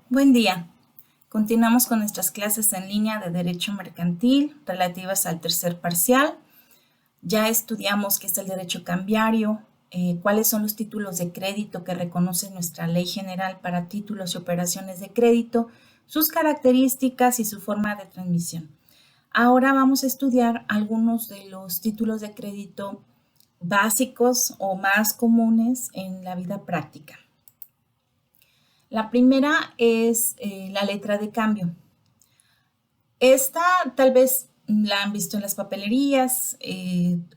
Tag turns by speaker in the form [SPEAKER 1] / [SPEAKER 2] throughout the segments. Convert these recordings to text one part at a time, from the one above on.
[SPEAKER 1] Buen día. Continuamos con nuestras clases en línea de Derecho Mercantil relativas al tercer parcial. Ya estudiamos qué es el derecho cambiario, cuáles son los títulos de crédito que reconoce nuestra Ley General para títulos y operaciones de crédito, sus características y su forma de transmisión. Ahora vamos a estudiar algunos de los títulos de crédito básicos o más comunes en la vida práctica. La primera es la letra de cambio. Esta tal vez la han visto en las papelerías,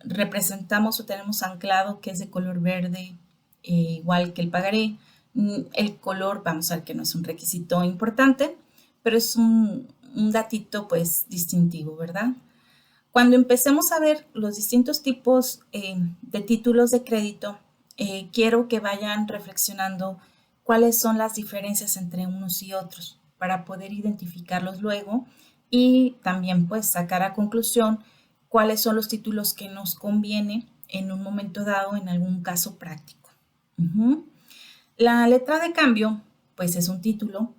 [SPEAKER 1] representamos o tenemos anclado que es de color verde, igual que el pagaré. El color, vamos a ver que no es un requisito importante, pero es un datito pues distintivo, ¿verdad? Cuando empecemos a ver los distintos tipos de títulos de crédito, quiero que vayan reflexionando cuáles son las diferencias entre unos y otros para poder identificarlos luego y también pues sacar a conclusión cuáles son los títulos que nos conviene en un momento dado en algún caso práctico. La letra de cambio pues es un título.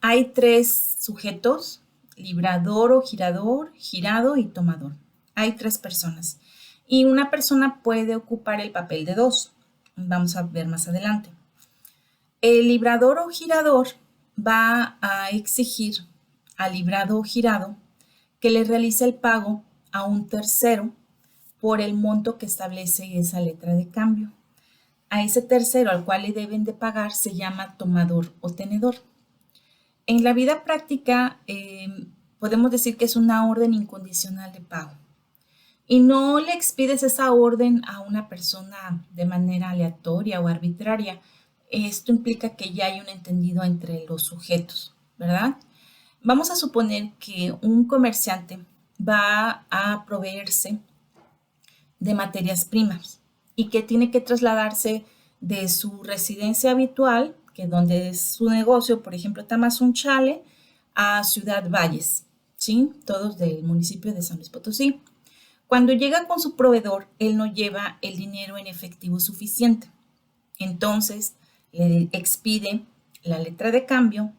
[SPEAKER 1] Hay tres sujetos: librador o girador, girado y tomador. Hay tres personas y una persona puede ocupar el papel de dos. Vamos a ver más adelante. El librador o girador va a exigir al librado o girado que le realice el pago a un tercero por el monto que establece esa letra de cambio. A ese tercero al cual le deben de pagar se llama tomador o tenedor. En la vida práctica podemos decir que es una orden incondicional de pago y no le expides esa orden a una persona de manera aleatoria o arbitraria. Esto implica que ya hay un entendido entre los sujetos, ¿verdad? Vamos a suponer que un comerciante va a proveerse de materias primas y que tiene que trasladarse de su residencia habitual, que donde es su negocio, por ejemplo, Tamazunchale, a Ciudad Valles, ¿sí? Todos del municipio de San Luis Potosí. Cuando llega con su proveedor, él no lleva el dinero en efectivo suficiente. Entonces, le expide la letra de cambio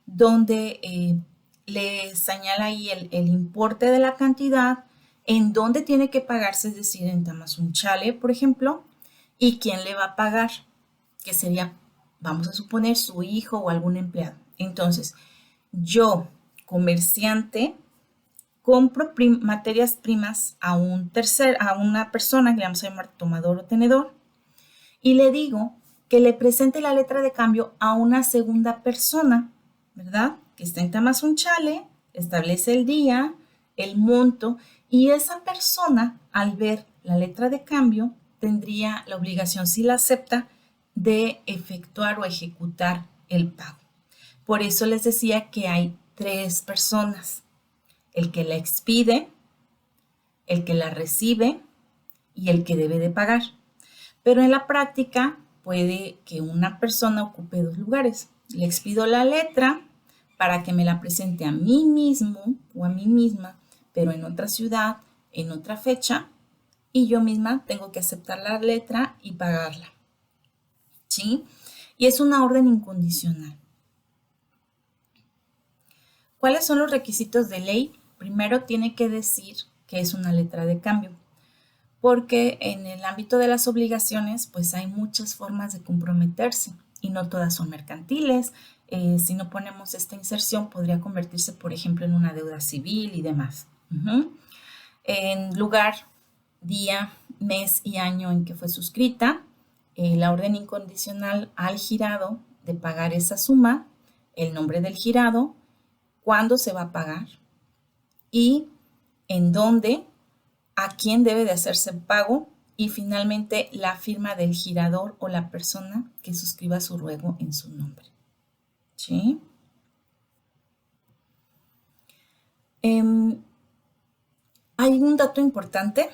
[SPEAKER 1] donde le señala ahí el importe de la cantidad, en dónde tiene que pagarse, es decir, en Tamazunchale, por ejemplo, y quién le va a pagar, que sería, vamos a suponer, su hijo o algún empleado. Entonces, yo, comerciante, compro materias primas a una persona que le vamos a llamar tomador o tenedor, y le digo que le presente la letra de cambio a una segunda persona, ¿verdad? Que está en Tamazunchale, establece el día, el monto, y esa persona, al ver la letra de cambio, tendría la obligación, si la acepta, de efectuar o ejecutar el pago. Por eso les decía que hay tres personas: el que la expide, el que la recibe y el que debe de pagar. Pero en la práctica puede que una persona ocupe dos lugares. Le expido la letra para que me la presente a mí mismo o a mí misma, pero en otra ciudad, en otra fecha, y yo misma tengo que aceptar la letra y pagarla, ¿sí? Y es una orden incondicional. ¿Cuáles son los requisitos de ley? Primero tiene que decir que es una letra de cambio, porque en el ámbito de las obligaciones pues hay muchas formas de comprometerse y no todas son mercantiles. Si no ponemos esta inserción podría convertirse, por ejemplo, en una deuda civil y demás. En lugar, día, mes y año en que fue suscrita, la orden incondicional al girado de pagar esa suma, el nombre del girado, cuándo se va a pagar y en dónde, a quién debe de hacerse el pago y finalmente la firma del girador o la persona que suscriba su ruego en su nombre. ¿Sí? Hay un dato importante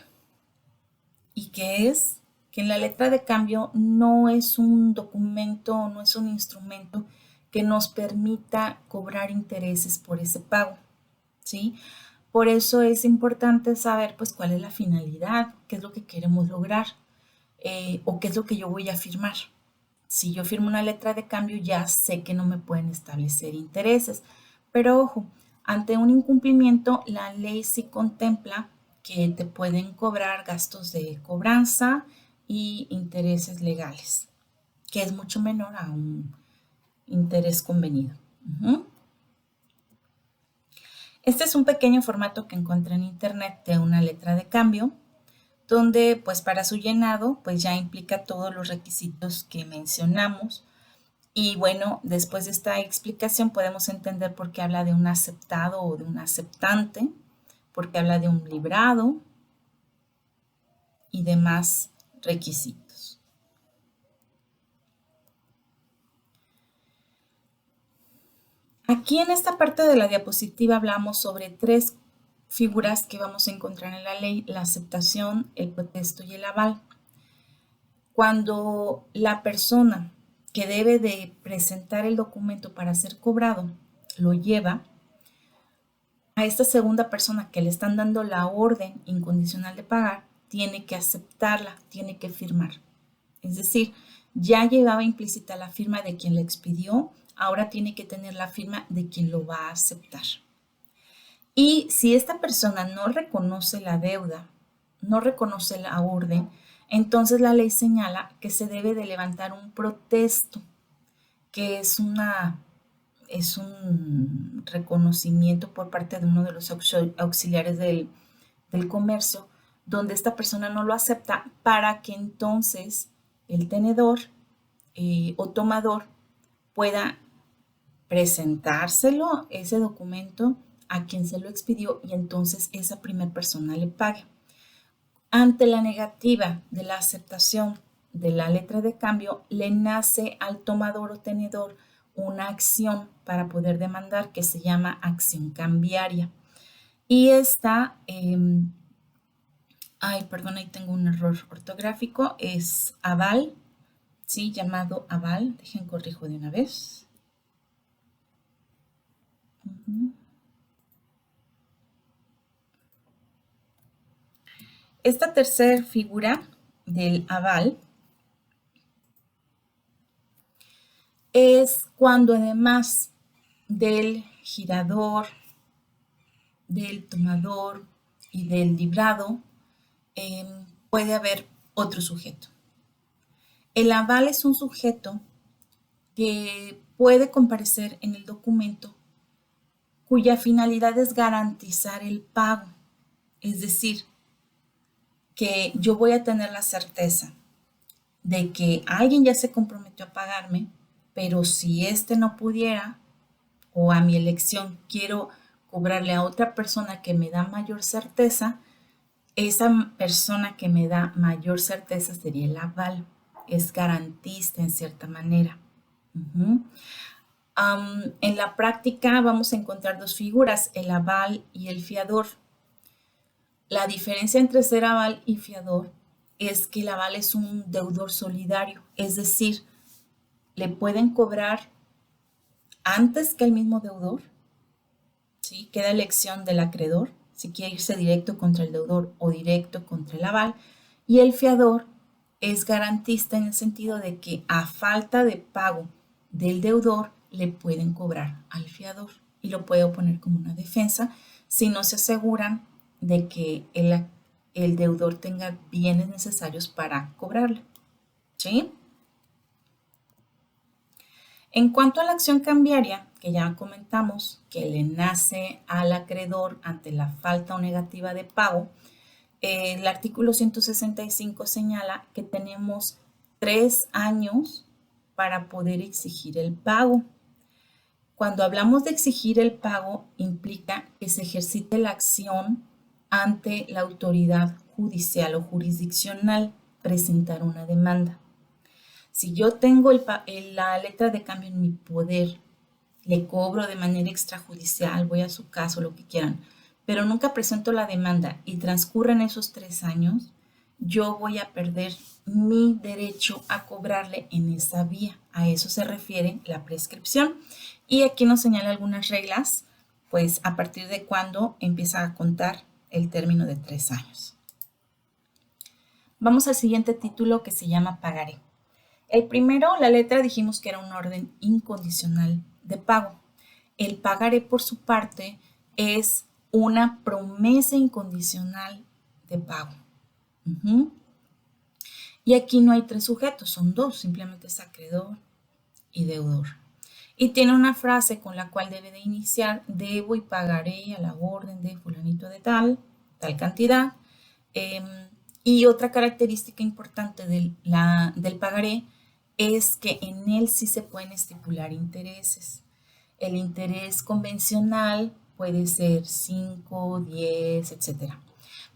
[SPEAKER 1] y que es que en la letra de cambio no es un documento, no es un instrumento que nos permita cobrar intereses por ese pago, ¿sí? Por eso es importante saber pues cuál es la finalidad, qué es lo que queremos lograr o qué es lo que yo voy a firmar. Si yo firmo una letra de cambio, ya sé que no me pueden establecer intereses. Pero ojo, ante un incumplimiento, la ley sí contempla que te pueden cobrar gastos de cobranza y intereses legales, que es mucho menor a un interés convenido. Este es un pequeño formato que encontré en internet de una letra de cambio, donde pues para su llenado pues ya implica todos los requisitos que mencionamos. Y bueno, después de esta explicación podemos entender por qué habla de un aceptado o de un aceptante, por qué habla de un librado y demás requisitos. Aquí en esta parte de la diapositiva hablamos sobre tres figuras que vamos a encontrar en la ley: la aceptación, el protesto y el aval. Cuando la persona que debe de presentar el documento para ser cobrado lo lleva, a esta segunda persona que le están dando la orden incondicional de pagar, tiene que aceptarla, tiene que firmar. Es decir, ya llevaba implícita la firma de quien le expidió, ahora tiene que tener la firma de quien lo va a aceptar. Y si esta persona no reconoce la deuda, no reconoce la orden, entonces la ley señala que se debe de levantar un protesto, que es un reconocimiento por parte de uno de los auxiliares del comercio, donde esta persona no lo acepta, para que entonces el tenedor o tomador pueda presentárselo, ese documento, a quien se lo expidió, y entonces esa primera persona le pague. Ante la negativa de la aceptación de la letra de cambio, le nace al tomador o tenedor una acción para poder demandar que se llama acción cambiaria. Y esta, perdón, ahí tengo un error ortográfico, es aval, ¿sí? Llamado aval. Dejen corrijo de una vez. Esta tercera figura del aval es cuando además del girador, del tomador y del librado, puede haber otro sujeto. El aval es un sujeto que puede comparecer en el documento cuya finalidad es garantizar el pago. Es decir, que yo voy a tener la certeza de que alguien ya se comprometió a pagarme, pero si este no pudiera, o a mi elección quiero cobrarle a otra persona que me da mayor certeza, esa persona que me da mayor certeza sería el aval. Es garantista en cierta manera. En la práctica vamos a encontrar dos figuras, el aval y el fiador. La diferencia entre ser aval y fiador es que el aval es un deudor solidario, es decir, le pueden cobrar antes que el mismo deudor, ¿sí? Queda elección del acreedor, si quiere irse directo contra el deudor o directo contra el aval. Y el fiador es garantista en el sentido de que a falta de pago del deudor le pueden cobrar al fiador y lo puede oponer como una defensa si no se aseguran de que el deudor tenga bienes necesarios para cobrarle, ¿sí? En cuanto a la acción cambiaria, que ya comentamos que le nace al acreedor ante la falta o negativa de pago, el artículo 165 señala que tenemos 3 años para poder exigir el pago. Cuando hablamos de exigir el pago, implica que se ejercite la acción ante la autoridad judicial o jurisdiccional, presentar una demanda. Si yo tengo la letra de cambio en mi poder, le cobro de manera extrajudicial, voy a su caso, lo que quieran, pero nunca presento la demanda y transcurren esos 3 años, yo voy a perder mi derecho a cobrarle en esa vía. A eso se refiere la prescripción. Y aquí nos señala algunas reglas, pues a partir de cuándo empieza a contar el término de 3 años. Vamos al siguiente título, que se llama pagaré. El primero, la letra, dijimos que era un orden incondicional de pago. El pagaré, por su parte, es una promesa incondicional de pago. Y aquí no hay tres sujetos, son dos, simplemente es acreedor y deudor. Y tiene una frase con la cual debe de iniciar: debo y pagaré a la orden de fulanito de tal cantidad. Y otra característica importante del pagaré es que en él sí se pueden estipular intereses. El interés convencional puede ser 5, 10, etcétera.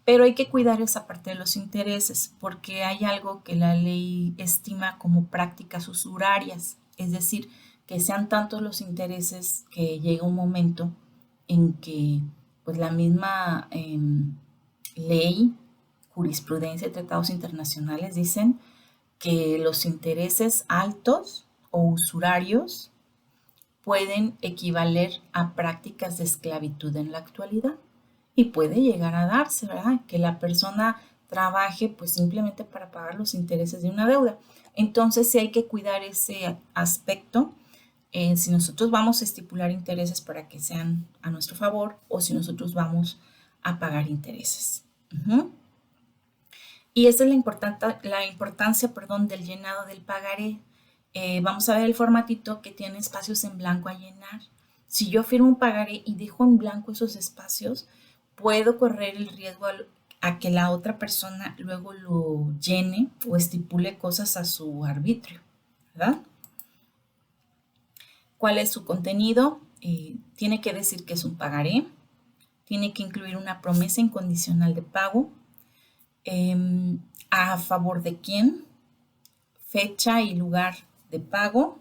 [SPEAKER 1] Pero hay que cuidar esa parte de los intereses porque hay algo que la ley estima como prácticas usurarias, es decir, que sean tantos los intereses que llega un momento en que pues la misma ley, jurisprudencia y tratados internacionales dicen que los intereses altos o usurarios pueden equivaler a prácticas de esclavitud en la actualidad y puede llegar a darse, ¿verdad? Que la persona trabaje pues simplemente para pagar los intereses de una deuda. Entonces sí hay que cuidar ese aspecto. Si nosotros vamos a estipular intereses para que sean a nuestro favor o si nosotros vamos a pagar intereses. Y esa es la importancia, del llenado del pagaré. Vamos a ver el formatito que tiene espacios en blanco a llenar. Si yo firmo un pagaré y dejo en blanco esos espacios, puedo correr el riesgo a que la otra persona luego lo llene o estipule cosas a su arbitrio, ¿verdad? ¿Cuál es su contenido? Tiene que decir que es un pagaré, tiene que incluir una promesa incondicional de pago, a favor de quién, fecha y lugar de pago,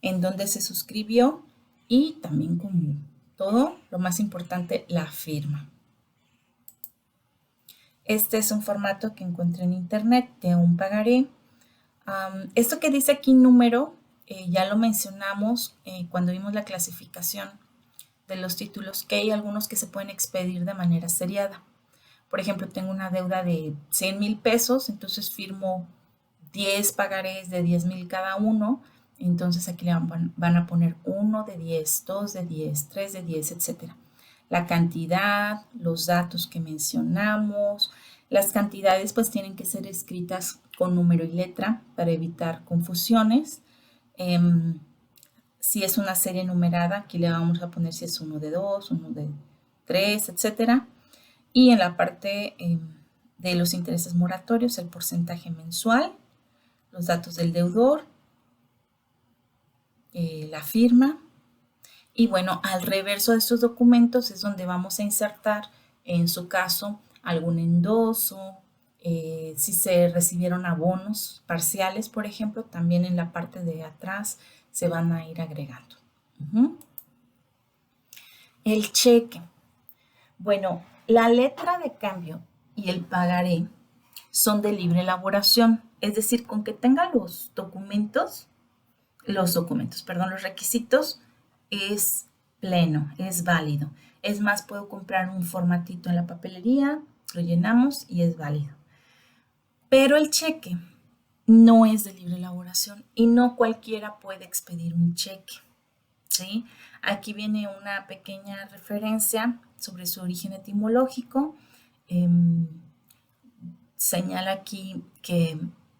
[SPEAKER 1] en dónde se suscribió y también, como todo, lo más importante, la firma. Este es un formato que encontré en internet de un pagaré. Esto que dice aquí número, ya lo mencionamos cuando vimos la clasificación de los títulos, que hay algunos que se pueden expedir de manera seriada. Por ejemplo, tengo una deuda de 100,000 pesos, entonces firmo 10 pagarés de 10,000 cada uno. Entonces aquí le van a poner 1 de 10, 2 de 10, 3 de 10, etc. La cantidad, los datos que mencionamos. Las cantidades pues tienen que ser escritas con número y letra para evitar confusiones. Si es una serie numerada, aquí le vamos a poner si es 1 de 2, 1 de 3, etc. Y en la parte de los intereses moratorios, el porcentaje mensual, los datos del deudor, la firma. Y bueno, al reverso de estos documentos es donde vamos a insertar, en su caso, algún endoso, si se recibieron abonos parciales, por ejemplo, también en la parte de atrás se van a ir agregando. El cheque. Bueno, la letra de cambio y el pagaré son de libre elaboración, es decir, con que tenga los requisitos, es pleno, es válido. Es más, puedo comprar un formatito en la papelería, lo llenamos y es válido. Pero el cheque no es de libre elaboración y no cualquiera puede expedir un cheque, ¿sí? Aquí viene una pequeña referencia sobre su origen etimológico. Señala aquí que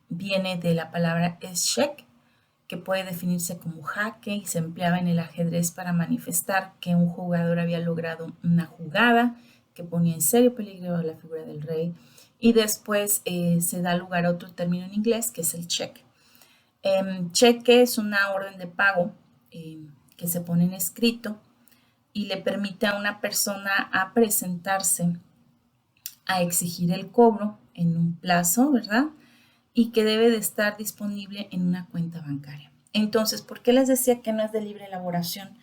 [SPEAKER 1] viene de la palabra escheq, que puede definirse como jaque y se empleaba en el ajedrez para manifestar que un jugador había logrado una jugada que ponía en serio peligro a la figura del rey. Y después se da lugar a otro término en inglés que es el cheque. Cheque es una orden de pago que se pone en escrito y le permite a una persona a presentarse a exigir el cobro en un plazo, ¿verdad? Y que debe de estar disponible en una cuenta bancaria. Entonces, ¿por qué les decía que no es de libre elaboración?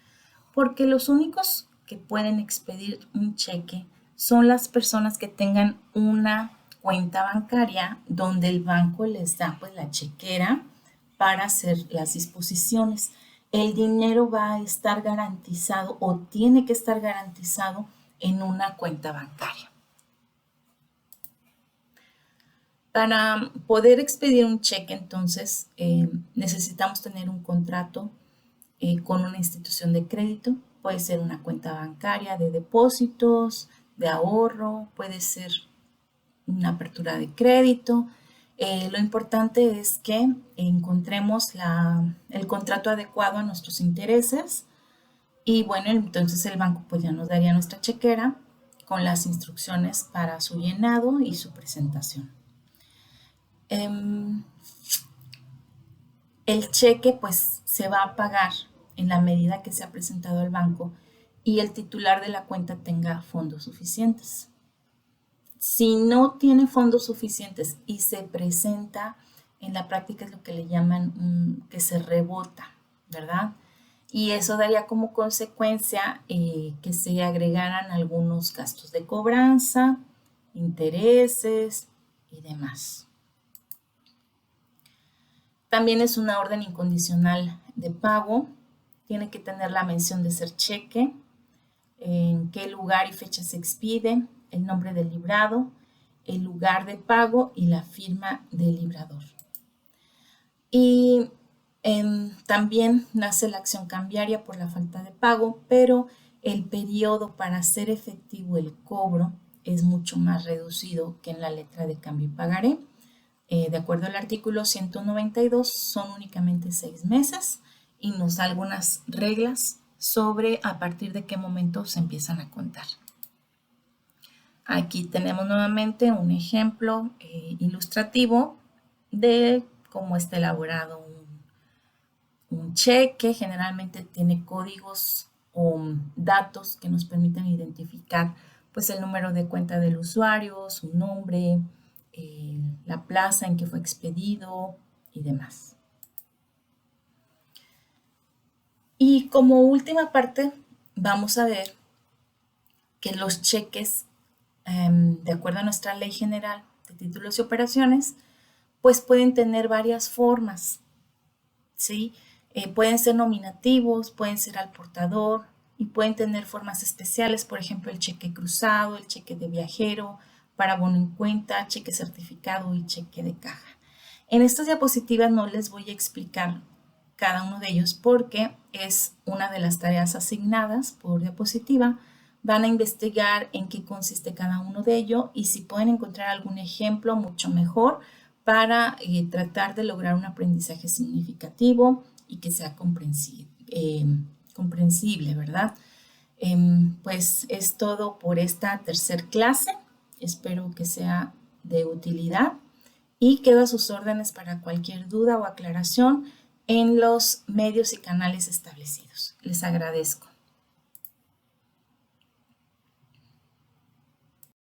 [SPEAKER 1] Porque los únicos que pueden expedir un cheque son las personas que tengan una cuenta bancaria donde el banco les da pues la chequera para hacer las disposiciones. El dinero va a estar garantizado o tiene que estar garantizado en una cuenta bancaria. Para poder expedir un cheque, entonces, necesitamos tener un contrato con una institución de crédito. Puede ser una cuenta bancaria de depósitos, de ahorro, puede ser una apertura de crédito. Lo importante es que encontremos el contrato adecuado a nuestros intereses y bueno, entonces el banco pues ya nos daría nuestra chequera con las instrucciones para su llenado y su presentación. El cheque pues se va a pagar en la medida que se ha presentado al banco y el titular de la cuenta tenga fondos suficientes. Si no tiene fondos suficientes y se presenta, en la práctica es lo que le llaman que se rebota, ¿verdad? Y eso daría como consecuencia que se agregaran algunos gastos de cobranza, intereses y demás. También es una orden incondicional de pago. Tiene que tener la mención de ser cheque, en qué lugar y fecha se expide, el nombre del librado, el lugar de pago y la firma del librador. Y también nace la acción cambiaria por la falta de pago, pero el periodo para hacer efectivo el cobro es mucho más reducido que en la letra de cambio y pagaré. De acuerdo al artículo 192, son únicamente 6 meses y nos da algunas reglas sobre a partir de qué momento se empiezan a contar. Aquí tenemos nuevamente un ejemplo ilustrativo de cómo está elaborado un cheque. Generalmente tiene códigos o datos que nos permiten identificar pues el número de cuenta del usuario, su nombre, la plaza en que fue expedido y demás. Y como última parte vamos a ver que los cheques, de acuerdo a nuestra ley general de títulos y operaciones, pues pueden tener varias formas, ¿sí? Pueden ser nominativos, pueden ser al portador y pueden tener formas especiales, por ejemplo, el cheque cruzado, el cheque de viajero, para bono en cuenta, cheque certificado y cheque de caja. En estas diapositivas no les voy a explicar cada uno de ellos porque es una de las tareas asignadas por diapositiva. Van a investigar en qué consiste cada uno de ellos y si pueden encontrar algún ejemplo, mucho mejor, para tratar de lograr un aprendizaje significativo y que sea comprensible, ¿verdad? Pues es todo por esta tercera clase. Espero que sea de utilidad y quedo a sus órdenes para cualquier duda o aclaración en los medios y canales establecidos. Les agradezco.